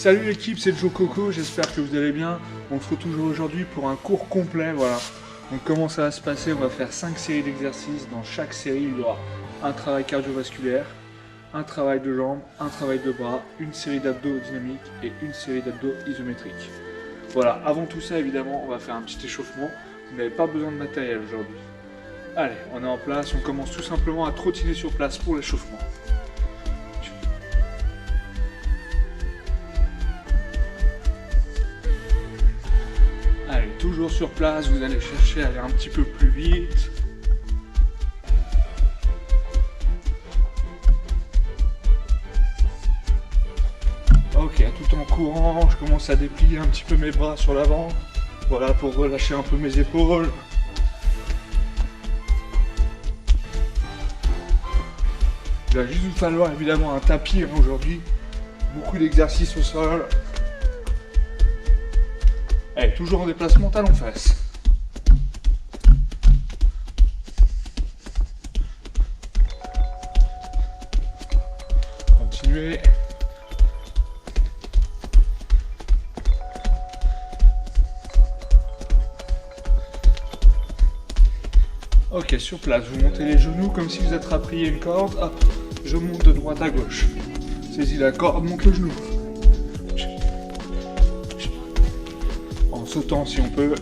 Salut l'équipe, c'est Joe Coco, j'espère que vous allez bien. On se retrouve aujourd'hui pour un cours complet, voilà. Donc comment ça va se passer? On va faire 5 séries d'exercices. Dans chaque série, il y aura un travail cardiovasculaire, un travail de jambes, un travail de bras, une série d'abdos dynamiques et une série d'abdos isométriques. Voilà, avant tout ça, évidemment, on va faire un petit échauffement. Vous n'avez pas besoin de matériel aujourd'hui. Allez, on est en place, on commence tout simplement à trottiner sur place pour l'échauffement. Allez, toujours sur place, vous allez chercher à aller un petit peu plus vite. Ok, tout en courant, je commence à déplier un petit peu mes bras sur l'avant. Voilà, pour relâcher un peu mes épaules. Il va juste vous falloir évidemment un tapis aujourd'hui. Beaucoup d'exercices au sol. Allez, toujours en déplacement talon-fesse. Continuez. Ok, sur place, vous montez les genoux comme si vous attrapiez une corde. Hop, je monte de droite à gauche. Saisis la corde, monte le genou. En sautant si on peut.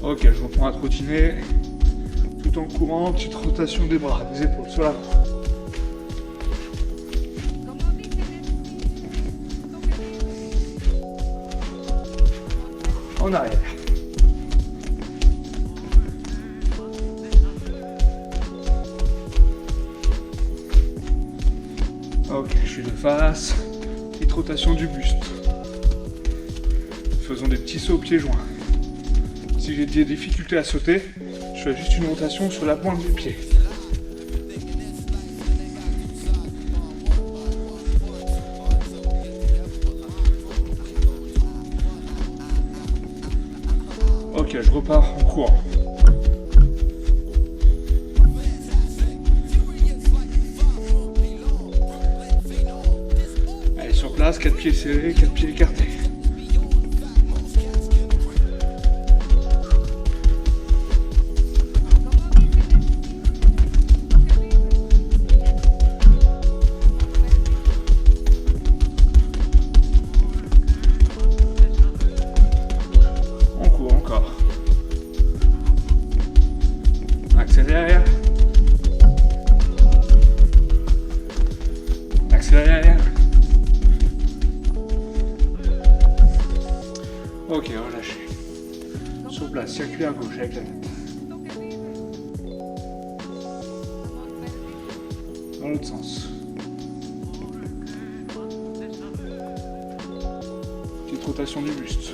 Ok, je reprends à trottiner. Tout en courant, petite rotation des bras, des épaules sur l'avant. En arrière. Ok, je suis de face. Petite rotation du buste. Faisons des petits sauts pieds joints. Si j'ai des difficultés à sauter, je fais juste une rotation sur la pointe du pied. Ok, je repars en courant. Allez, sur place, 4 pieds serrés, 4 pieds écartés. Accélère. Accélère. Ok, relâchez. Sur place, circuler à gauche avec la tête. Dans l'autre sens. Petite rotation du buste.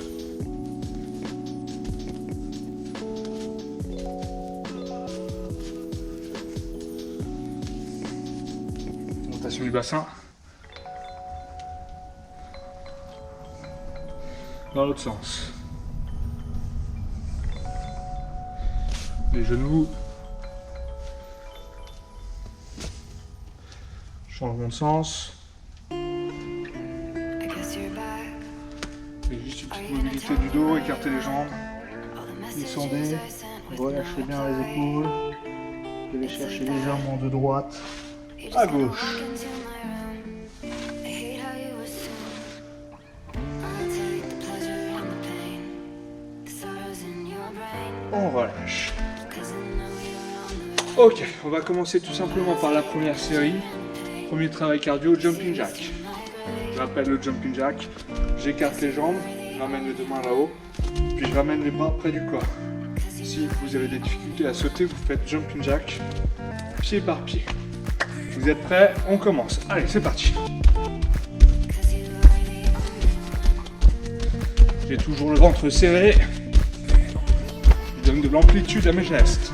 Rotation du bassin. Dans l'autre sens. Les genoux. Changement de sens. Et juste une petite mobilité du dos, écartez les jambes. Descendez, relâchez bien les épaules. Vous allez chercher légèrement de droite à gauche. On relâche. Ok, on va commencer tout simplement par la première série. Premier travail cardio, jumping jack. Je rappelle le jumping jack. J'écarte les jambes, je ramène les deux mains là-haut, puis je ramène les bras près du corps. Si vous avez des difficultés à sauter, vous faites jumping jack, pied par pied. Vous êtes prêts? On commence. Allez, c'est parti. J'ai toujours le ventre serré. Je donne de l'amplitude à mes gestes.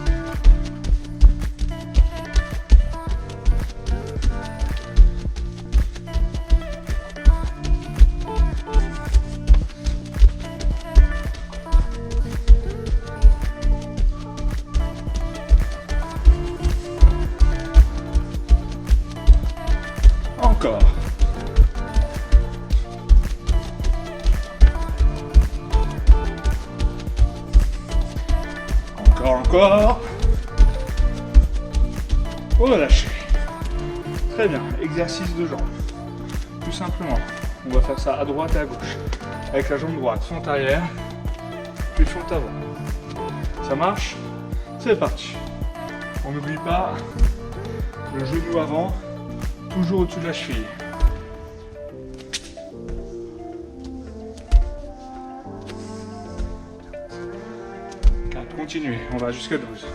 encore. Relâchez. Très bien, exercice de jambes. Tout simplement, on va faire ça à droite et à gauche. Avec la jambe droite, fente arrière, puis fente avant. Ça marche? C'est parti. On n'oublie pas le genou avant, toujours au-dessus de la cheville. 4, continuez, on va jusqu'à 12.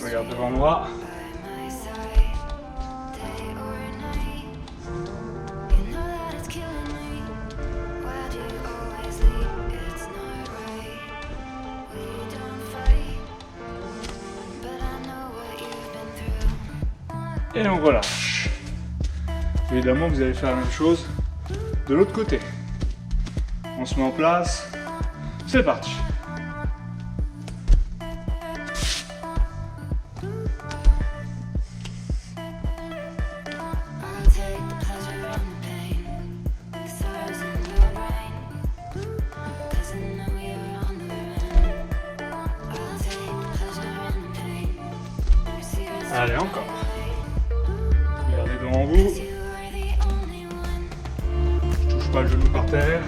Regarde devant moi. Et on relâche. Évidemment, vous allez faire la même chose de l'autre côté. On se met en place. C'est parti. Allez, encore. Regardez devant vous. Je touche pas le genou par terre.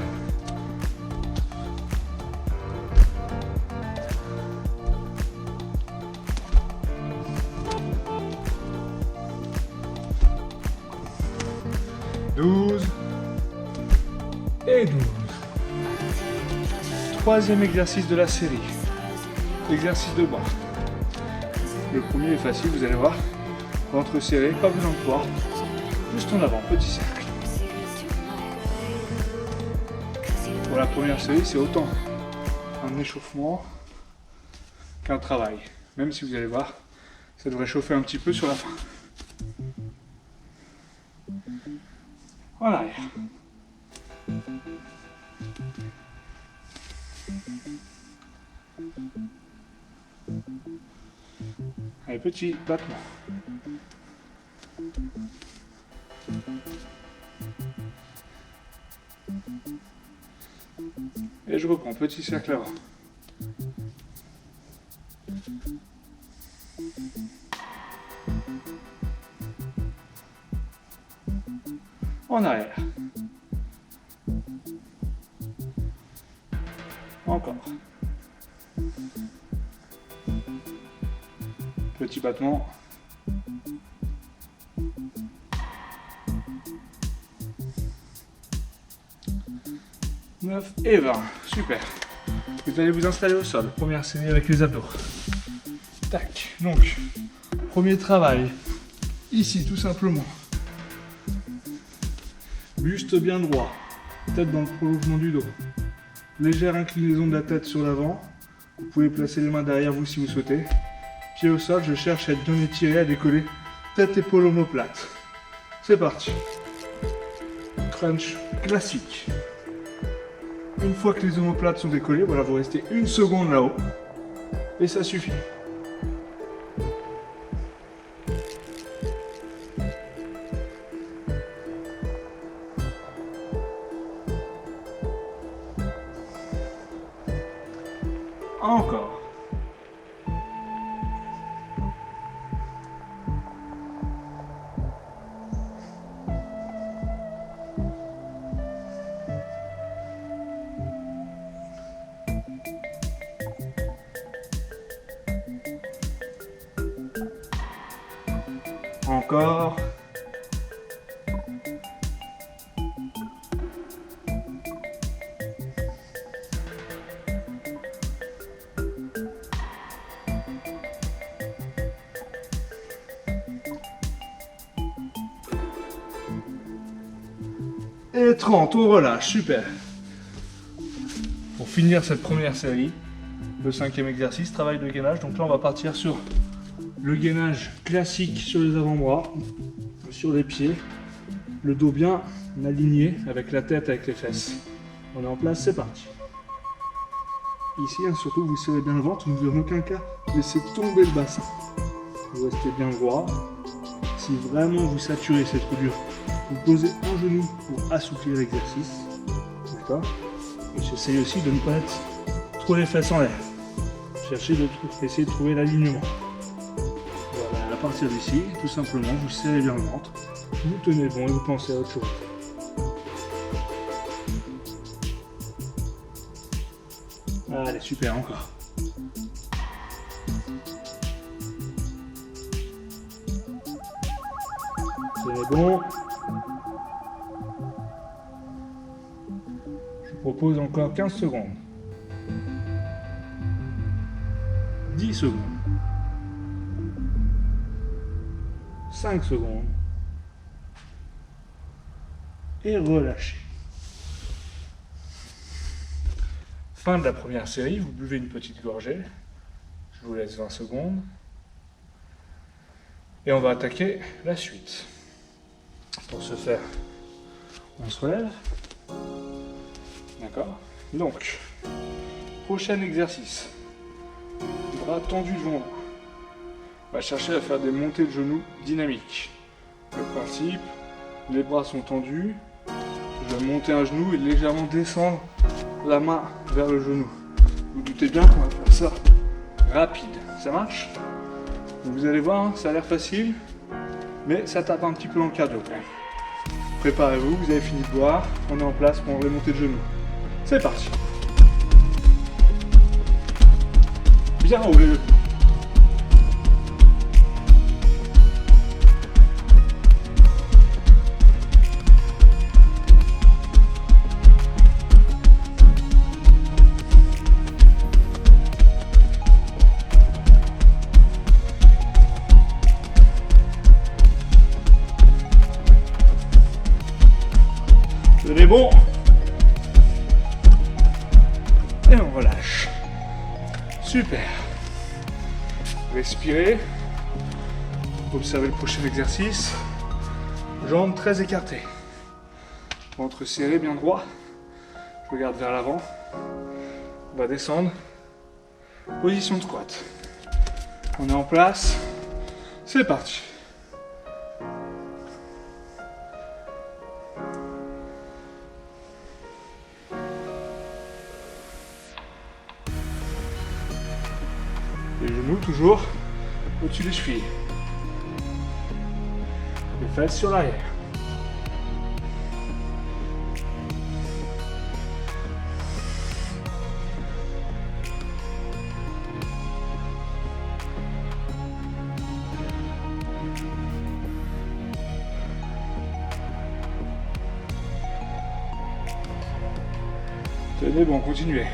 Et 12. Troisième exercice de la série. L'exercice de bras. Le premier est facile, vous allez voir. Ventre serré, pas besoin de poids. Juste en avant, petit cercle. Pour la première série, c'est autant un échauffement qu'un travail. Même si vous allez voir, ça devrait chauffer un petit peu sur la fin. En arrière. Allez, petit battement. Et je reprends, petit cercle avant. En arrière. Encore. Petit battement. « 9 et 20. Super. Vous allez vous installer au sol. Première série avec les abdos. Tac. Donc, premier travail. Ici, tout simplement. Buste bien droit. Tête dans le prolongement du dos. Légère inclinaison de la tête sur l'avant. Vous pouvez placer les mains derrière vous si vous souhaitez. Pied au sol, je cherche à être bien étiré, à décoller. Tête, épaule, omoplate. C'est parti. Crunch classique. Une fois que les omoplates sont décollées, voilà, vous restez une seconde là-haut. Et ça suffit. Encore. Encore. Et 30, on relâche, super. Pour finir cette première série, le 5e exercice, travail de gainage. Donc là, on va partir sur le gainage classique sur les avant-bras, sur les pieds, le dos bien aligné avec la tête, avec les fesses. On est en place, c'est parti. Ici, surtout, vous serrez bien le ventre, vous ne devez en aucun cas laisser tomber le bassin. Vous restez bien droit. Si vraiment vous saturez, c'est trop dur, vous posez un genou pour assouplir l'exercice. D'accord? Et j'essaye aussi de ne pas être trop les fesses en l'air. Cherchez essayer de trouver l'alignement. Voilà, à partir d'ici, tout simplement, vous serrez bien le ventre, vous tenez bon et vous pensez à autre chose. Allez, super, encore. C'est bon. Je vous propose encore 15 secondes. 10 secondes. 5 secondes. Et relâchez. Fin de la première série, vous buvez une petite gorgée. Je vous laisse 20 secondes. Et on va attaquer la suite. Pour ce faire, on se relève. D'accord? Donc, prochain exercice. Bras tendus devant vous. On va chercher à faire des montées de genoux dynamiques. Le principe, les bras sont tendus. Je vais monter un genou et légèrement descendre la main vers le genou. Vous doutez bien qu'on va faire ça rapide. Ça marche? Donc vous allez voir, hein, ça a l'air facile, mais ça tape un petit peu dans le cardio quand même. Préparez-vous, vous avez fini de boire, on est en place pour les montées de genoux. C'est parti. Bien roulé le coup. Tenez bon. Et on relâche. Super. Respirez. Observez le prochain exercice. Jambes très écartées. Ventre serré, bien droit. Je regarde vers l'avant. On va descendre. Position de squat. On est en place. C'est parti. Les genoux toujours au-dessus des chevilles. Les fesses sur l'arrière. Tenez bon, continuez.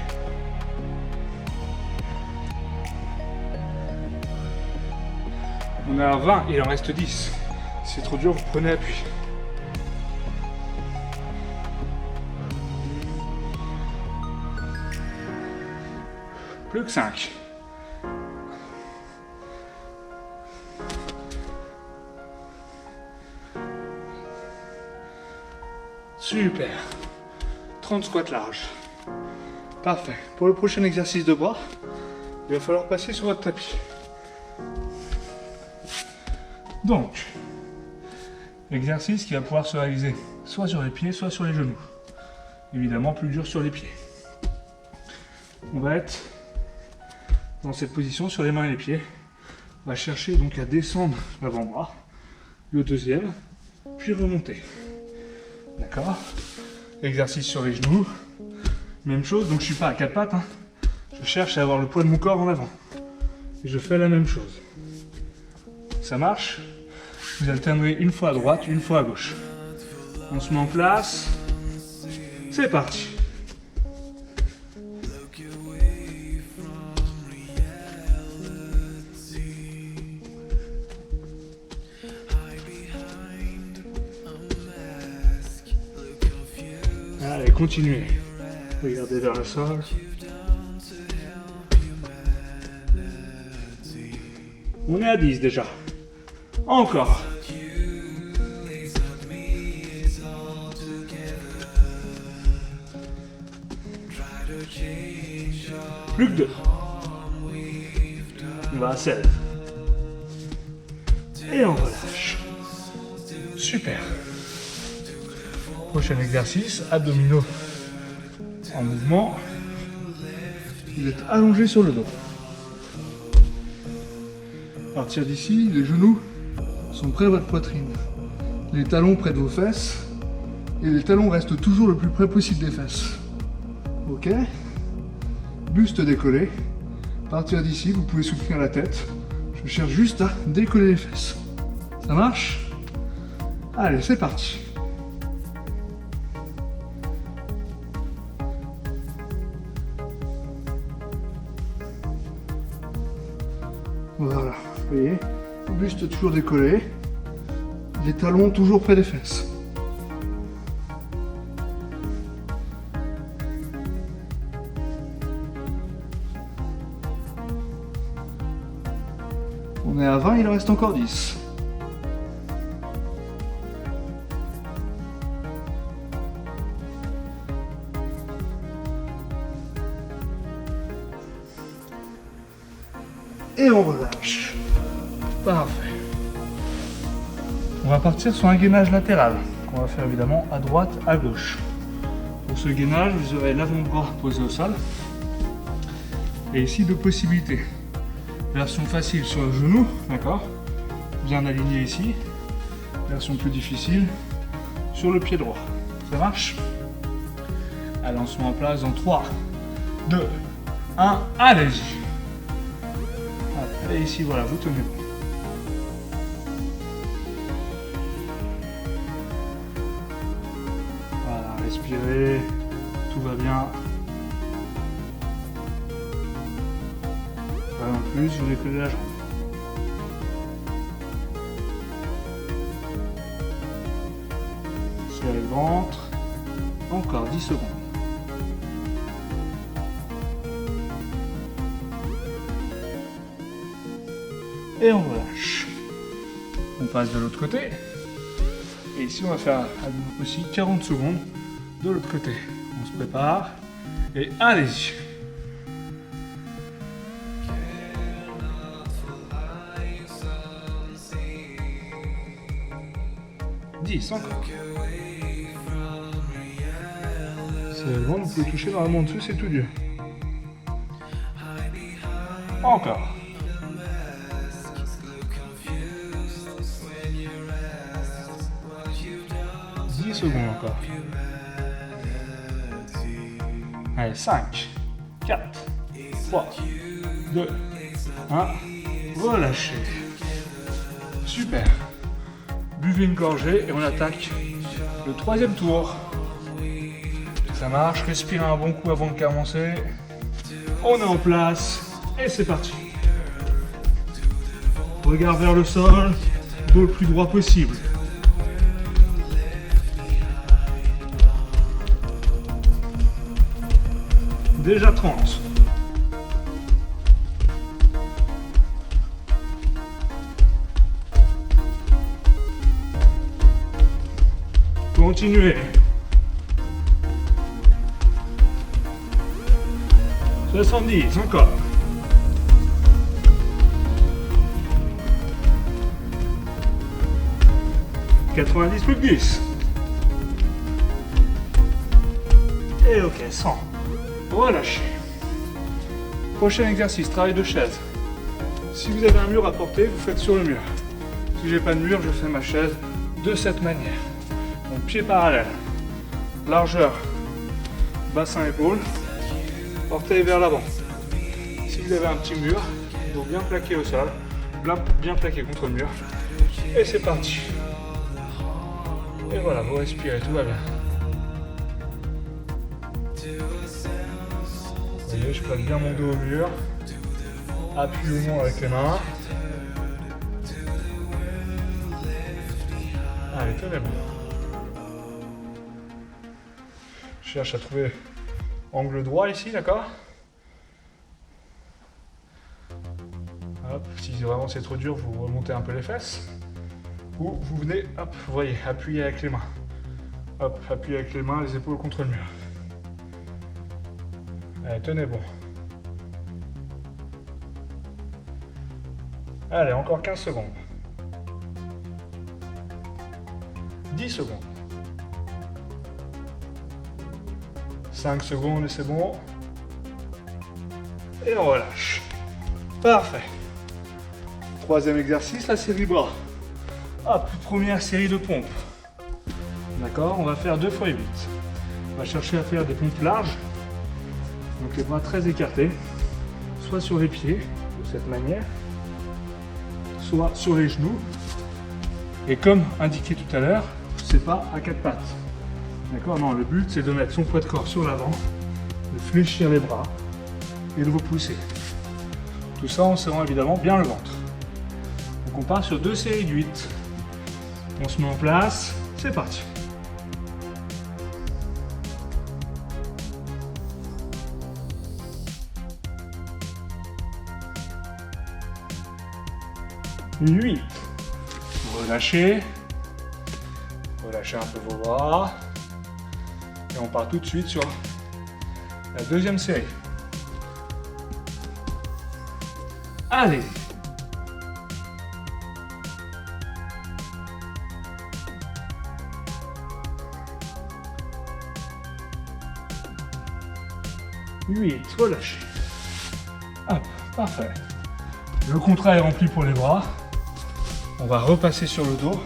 On est à 20, il en reste 10. Si c'est trop dur, vous prenez appui. Plus que 5. Super. 30 squats larges. Parfait. Pour le prochain exercice de bras, il va falloir passer sur votre tapis. Donc, l'exercice qui va pouvoir se réaliser soit sur les pieds, soit sur les genoux. Évidemment, plus dur sur les pieds. On va être dans cette position sur les mains et les pieds. On va chercher donc à descendre l'avant-bras, le deuxième, puis remonter. D'accord? Exercice sur les genoux. Même chose, donc je ne suis pas à quatre pattes. Je cherche à avoir le poids de mon corps en avant. Et je fais la même chose. Ça marche? Vous alternerez une fois à droite, une fois à gauche. On se met en place. C'est parti. Allez, continuez. Regardez vers le sol. On est à 10 déjà. Encore. Plus que 2. On va à 16. Et on relâche. Super. Prochain exercice, abdominaux en mouvement. Vous êtes allongé sur le dos. À partir d'ici, les genoux sont près de votre poitrine. Les talons près de vos fesses. Et les talons restent toujours le plus près possible des fesses. Ok? Buste décollé. À partir d'ici, vous pouvez soutenir la tête. Je cherche juste à décoller les fesses. Ça marche? Allez, c'est parti. Voilà, vous voyez, buste toujours décollé, les talons toujours près des fesses. On est à 20, il en reste encore 10. Et on relâche. Parfait. On va partir sur un gainage latéral, qu'on va faire évidemment à droite, à gauche. Pour ce gainage, vous aurez l'avant-bras posé au sol. Et ici, deux possibilités. Version facile sur le genou, d'accord? Bien aligné ici. Version plus difficile sur le pied droit. Ça marche? Allez, on se met en place dans 3, 2, 1, allez-y! Et ici, voilà, vous tenez bon. Voilà, respirez, tout va bien. Pas en plus, vous décollez la jambe. Serrez le ventre. Encore 10 secondes. Et on relâche. On passe de l'autre côté. Et ici, on va faire aussi 40 secondes de l'autre côté. On se prépare. Et allez-y. 10 encore. C'est le ventre, vous pouvez toucher normalement en dessous, c'est tout dur. Encore. 10 secondes encore. Allez, 5, 4, 3, 2, 1. Relâchez. Super. Buvez une gorgée et on attaque le troisième tour. Ça marche, respirez un bon coup avant de commencer. On est en place et c'est parti. Regard vers le sol, dos le plus droit possible. Déjà 30. Continuez. 70, encore. 90 plus que 10. Et ok, 100. Relâchez. Prochain exercice, travail de chaise. Si vous avez un mur à porter, vous faites sur le mur. Si j'ai pas de mur, je fais ma chaise de cette manière. Donc pied parallèle, largeur, bassin épaule, orteil vers l'avant. Si vous avez un petit mur, donc bien plaqué au sol, bien plaqué contre le mur. Et c'est parti. Et voilà, vous respirez, tout va bien. Vous voyez, je plaque bien mon dos au mur. Appui au mont avec les mains. Allez, tenez bon. Je cherche à trouver angle droit ici, d'accord? Hop, si vraiment c'est trop dur, vous remontez un peu les fesses. Ou vous venez, hop, vous voyez, appuyer avec les mains. Hop, appuyez avec les mains, les épaules contre le mur. Allez, tenez bon. Allez, encore 15 secondes. 10 secondes. 5 secondes et c'est bon. Et on relâche. Parfait. Troisième exercice, la série bras. Hop, première série de pompes. D'accord, on va faire 2 fois 8. On va chercher à faire des pompes larges. Donc les bras très écartés. Soit sur les pieds, de cette manière. Soit sur les genoux. Et comme indiqué tout à l'heure, c'est pas à 4 pattes. D'accord, non, le but c'est de mettre son poids de corps sur l'avant, de fléchir les bras et de repousser. Tout ça en serrant évidemment bien le ventre. Donc on part sur 2 séries de 8. On se met en place, c'est parti. Huit. Relâchez. Relâchez un peu vos bras. Et on part tout de suite sur la deuxième série. Allez. Huit. Relâchez. Hop, parfait. Le contrat est rempli pour les bras. On va repasser sur le dos.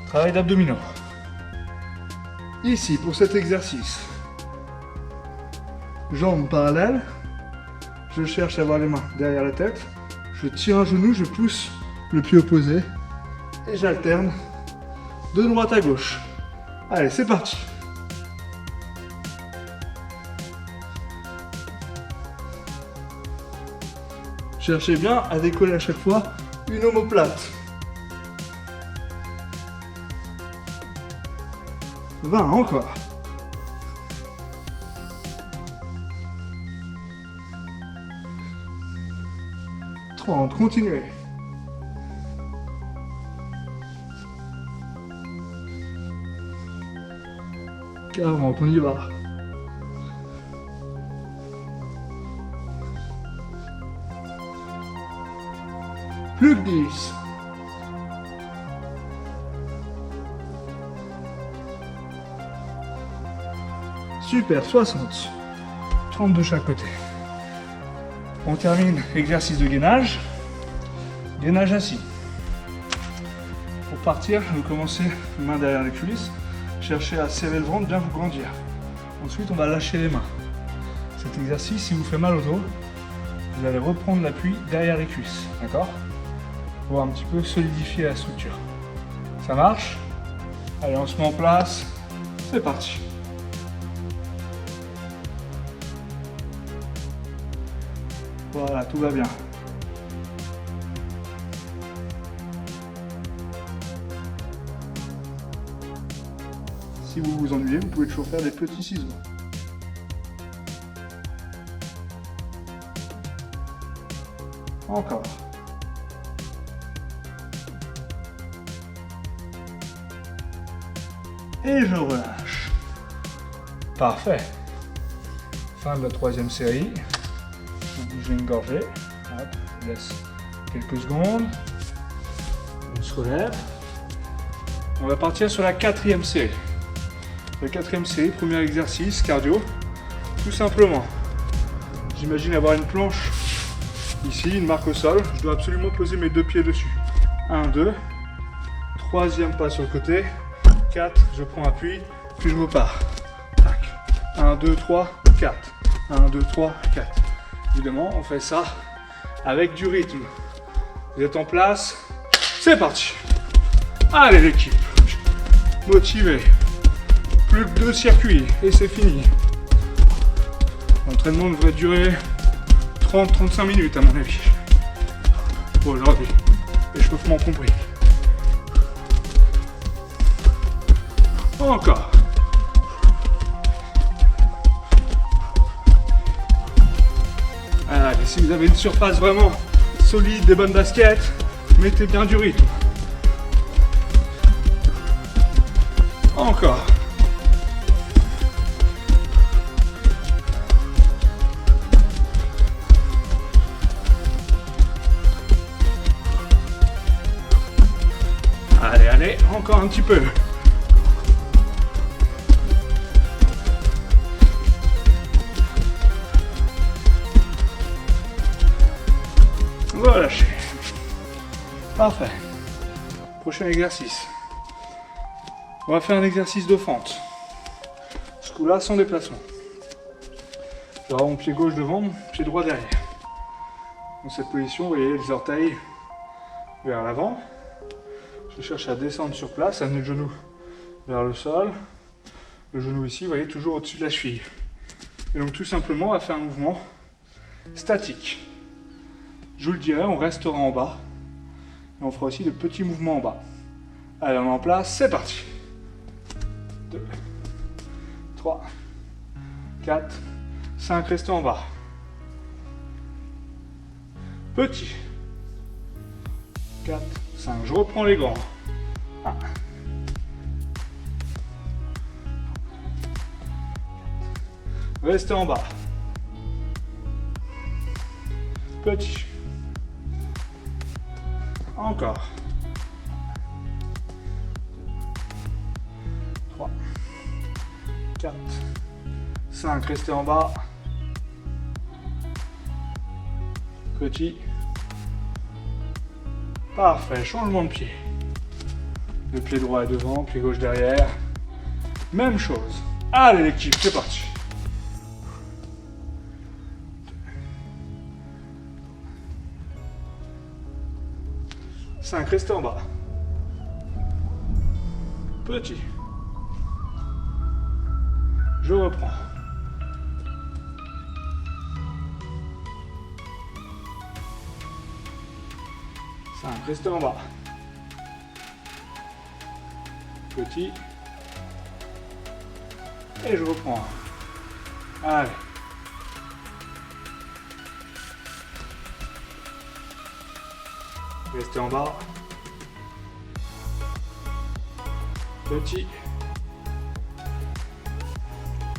Travail d'abdominaux. Ici, pour cet exercice, jambes parallèles. Je cherche à avoir les mains derrière la tête. Je tire un genou, je pousse le pied opposé. Et j'alterne de droite à gauche. Allez, c'est parti. Cherchez bien à décoller à chaque fois une omoplate. 20, encore. 30, continuez. On y va. Plus que 10. Super, 60. 30 de chaque côté. On termine l'exercice de gainage. Gainage assis. Pour partir, vous commencez main derrière les cuisses. Cherchez à serrer le ventre, bien vous grandir. Ensuite, on va lâcher les mains. Cet exercice, si vous fait mal au dos, vous allez reprendre l'appui derrière les cuisses. D'accord ? Pour un petit peu solidifier la structure. Ça marche ? Allez, on se met en place. C'est parti. Voilà, tout va bien. Si vous vous ennuyez, vous pouvez toujours faire des petits ciseaux. Encore. Et je relâche. Parfait. Fin de la troisième série. Vous bougez une gorgée. Hop, je laisse quelques secondes. On se relève. On va partir sur la quatrième série. La quatrième série, premier exercice, cardio. Tout simplement. J'imagine avoir une planche ici, une marque au sol. Je dois absolument poser mes deux pieds dessus. 1, 2. Troisième pas sur le côté. 4, je prends appui, puis je repars. Tac. 1, 2, 3, 4. 1, 2, 3, 4. Évidemment, on fait ça avec du rythme. Vous êtes en place. C'est parti. Allez l'équipe. Motivé. Plus que 2 circuits et c'est fini. L'entraînement devrait durer 30-35 minutes à mon avis. Pour aujourd'hui. Échauffement compris. Encore. Allez, si vous avez une surface vraiment solide, des bonnes baskets, mettez bien du rythme. Encore. Allez, allez, encore un petit peu. Relâchez. Parfait. Prochain exercice. On va faire un exercice de fente. Ce coup-là, sans déplacement. J'aurai mon pied gauche devant, mon pied droit derrière. Dans cette position, vous voyez les orteils vers l'avant. Je cherche à descendre sur place, amener le genou vers le sol. Le genou ici, vous voyez, toujours au-dessus de la cheville. Et donc tout simplement, on va faire un mouvement statique. Je vous le dirai, on restera en bas. Et on fera aussi de petits mouvements en bas. Allez, on est en place, c'est parti. 2, 3, 4, 5, restez en bas. Petit. 4, 5, je reprends les grands. 1. Restez en bas. Petit. Encore. 3, 4, 5, restez en bas. Petit. Parfait, changement de pied. Le pied droit est devant, pied gauche derrière. Même chose. Allez l'équipe, c'est parti. 5, restez en bas. Petit. Je reprends. 5, restez en bas. Petit. Et je reprends. Allez. Restez en bas. Petit.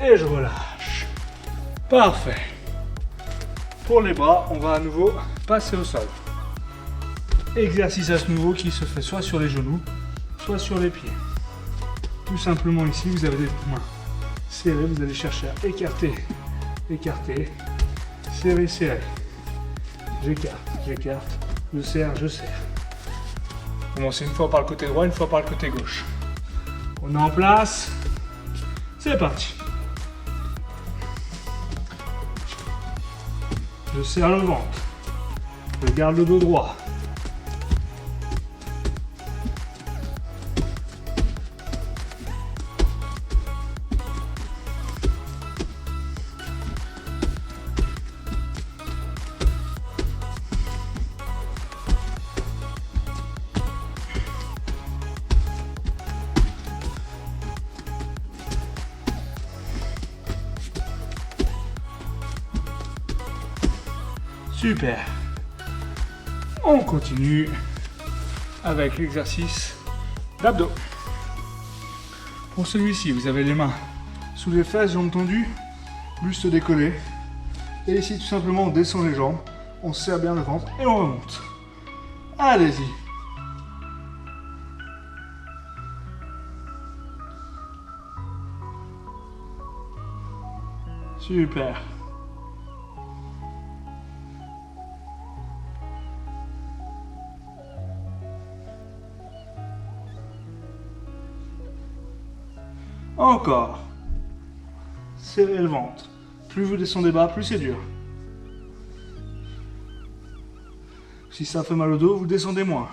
Et je relâche. Parfait. Pour les bras, on va à nouveau passer au sol. Exercice à ce nouveau qui se fait soit sur les genoux, soit sur les pieds. Tout simplement ici, vous avez des mains serrées, vous allez chercher à écarter, écarter, serrer, serrer. J'écarte, j'écarte. Je serre, je serre. Commencez une fois par le côté droit, une fois par le côté gauche. On est en place. C'est parti. Je serre le ventre. Je garde le dos droit. Super. On continue avec l'exercice d'abdos. Pour celui-ci, vous avez les mains sous les fesses, jambes tendues, buste décollé. Et ici, tout simplement, on descend les jambes, on serre bien le ventre et on remonte. Allez-y. Super. Encore. Serrez le ventre. Plus vous descendez bas, plus c'est dur. Si ça fait mal au dos, vous descendez moins.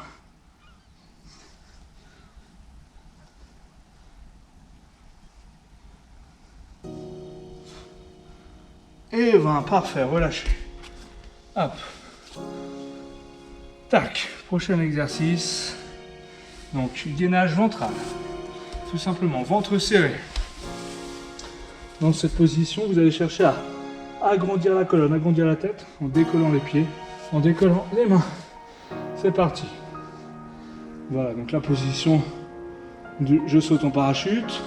Et 20, parfait, relâchez. Hop. Tac, prochain exercice. Donc, gainage ventral. Tout simplement, ventre serré. Dans cette position, vous allez chercher à agrandir la colonne, agrandir la tête, en décollant les pieds, en décollant les mains. C'est parti. Voilà, donc la position du je saute en parachute.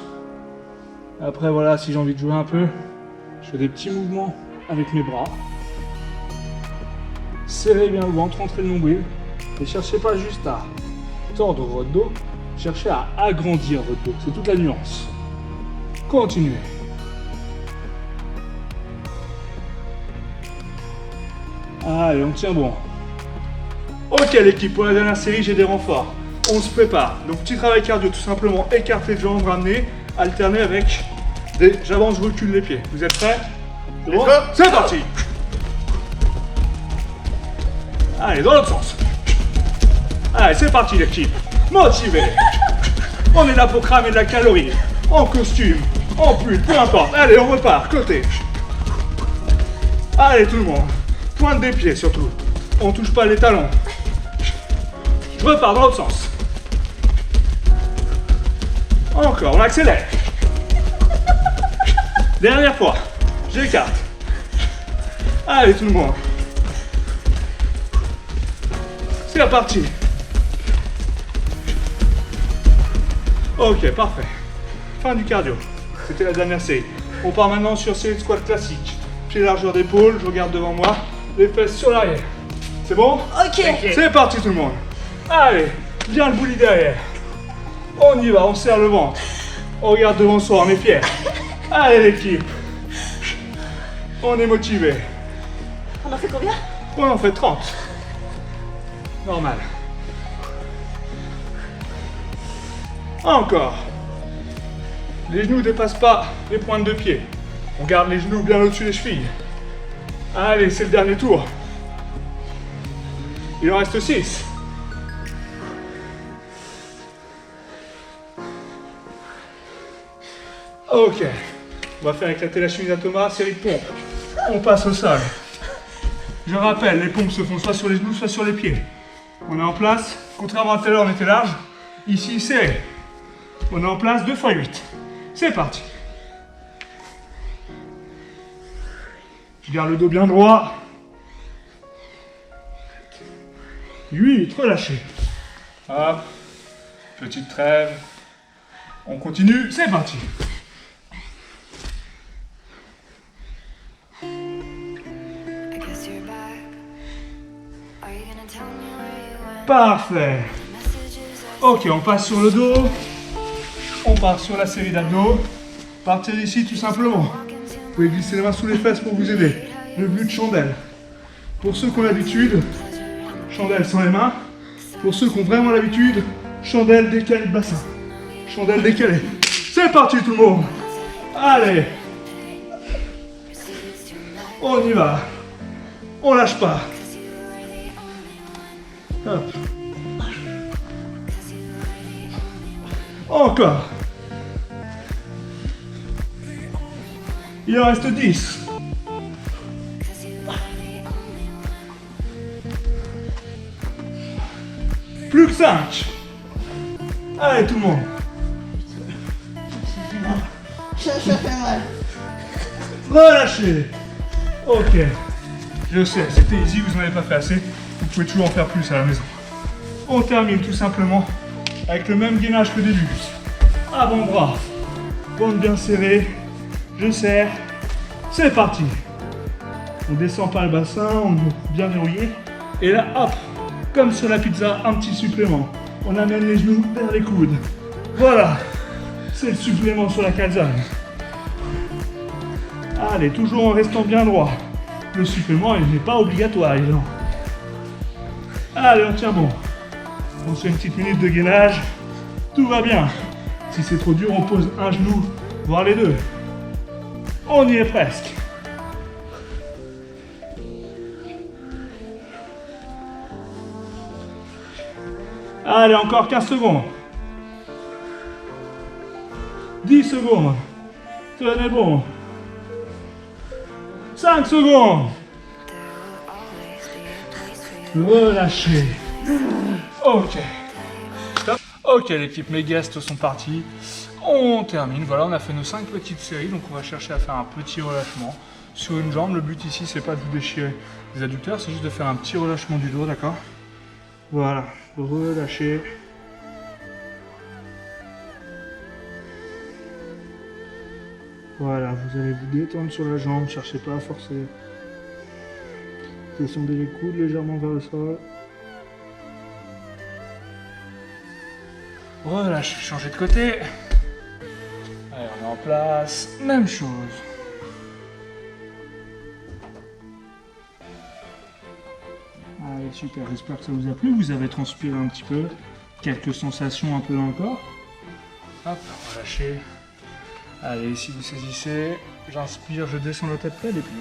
Après, voilà, si j'ai envie de jouer un peu, je fais des petits mouvements avec mes bras. Serrez bien le ventre, rentrez le nombril. Et cherchez pas juste à tordre votre dos, cherchez à agrandir votre dos. C'est toute la nuance. Continuez. Allez, on tient bon. Ok l'équipe, pour la dernière série, j'ai des renforts. On se prépare. Donc petit travail cardio, tout simplement écarter les jambes, ramener, alterner avec des j'avance, je recule les pieds. Vous êtes prêts? C'est bon? C'est parti. Allez, dans l'autre sens. Allez, c'est parti l'équipe. Motivé. On est là pour cramer de la calorie. En costume, en pull, peu importe. Allez, on repart. Côté. Allez tout le monde. Pointe des pieds surtout. On touche pas les talons. Je repars dans l'autre sens. Encore, on accélère. Dernière fois. J'écarte. Allez tout le monde. C'est parti. Ok, parfait. Fin du cardio. C'était la dernière série. On part maintenant sur série de squat classique. Pied largeur d'épaule, je regarde devant moi, les fesses sur l'arrière. C'est bon? Ok. C'est parti tout le monde. Allez, bien le bouli derrière. On y va, on serre le ventre. On regarde devant soi, on est fiers. Allez l'équipe. On est motivé. On en fait combien? On en fait 30. Normal. Encore. Les genoux ne dépassent pas les pointes de pied. On garde les genoux bien au-dessus des chevilles. Allez, c'est le dernier tour. Il en reste 6. Ok. On va faire éclater la chemise à Thomas, série de pompes. On passe au sol. Je rappelle, les pompes se font soit sur les genoux, soit sur les pieds. On est en place. Contrairement à tout à l'heure, on était large. Ici, serré. On est en place 2 x 8. C'est parti. Je garde le dos bien droit. 8, relâchez. Hop. Petite trêve. On continue, c'est parti. Parfait. Ok, on passe sur le dos. On part sur la série d'abdos. Partez ici tout simplement. Vous pouvez glisser les mains sous les fesses pour vous aider. Le but de chandelle. Pour ceux qui ont l'habitude, chandelle sans les mains. Pour ceux qui ont vraiment l'habitude, chandelle décalée de bassin. Chandelle décalée. C'est parti tout le monde. Allez. On y va. On lâche pas. Hop. Encore. Il en reste 10. Plus que 5. Allez tout le monde. Ça fait mal. Relâchez. Ok. Je sais, c'était easy, vous n'en avez pas fait assez. Vous pouvez toujours en faire plus à la maison. On termine tout simplement avec le même gainage qu'au début. Avant-bras. Bande bien serrée. Je serre. C'est parti. On descend par le bassin, on est bien verrouillé. Et là, hop, comme sur la pizza, un petit supplément. On amène les genoux vers les coudes. Voilà. C'est le supplément sur la calzone. Allez, toujours en restant bien droit. Le supplément, il n'est pas obligatoire, évidemment. Allez, on tient bon. On se fait une petite minute de gainage. Tout va bien. Si c'est trop dur, on pose un genou, voire les deux. On y est presque. Allez, encore 15 secondes. 10 secondes. Tenez bon. 5 secondes. Relâchez. Ok. Stop. Ok l'équipe, mes guests sont partis. On termine. Voilà, on a fait nos 5 petites séries. Donc on va chercher à faire un petit relâchement sur une jambe. Le but ici, c'est pas de vous déchirer les adducteurs, c'est juste de faire un petit relâchement du dos, d'accord? Voilà. Relâchez. Voilà, vous allez vous détendre sur la jambe, cherchez pas à forcer. Descendez les coudes légèrement vers le sol. Relâchez, changez de côté. Allez, on est en place. Même chose. Allez, super, j'espère que ça vous a plu. Vous avez transpiré un petit peu, quelques sensations un peu dans le corps. Hop, on va lâcher. Allez, si vous saisissez, j'inspire, je descends la tête près des pieds.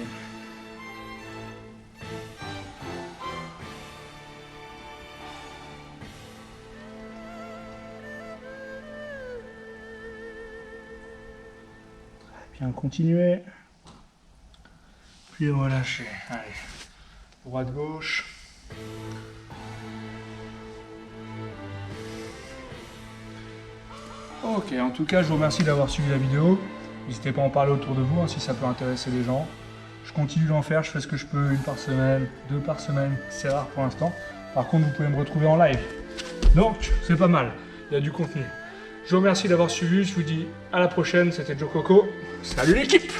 Bien, continuez. Puis on va lâcher. Allez, droite, gauche. Ok, en tout cas, je vous remercie d'avoir suivi la vidéo. N'hésitez pas à en parler autour de vous, hein, si ça peut intéresser les gens. Je continue d'en faire, je fais ce que je peux, 1 par semaine, 2 par semaine. C'est rare pour l'instant. Par contre, vous pouvez me retrouver en live. Donc, c'est pas mal. Il y a du contenu. Je vous remercie d'avoir suivi. Je vous dis à la prochaine. C'était Joe Coco. Salut l'équipe!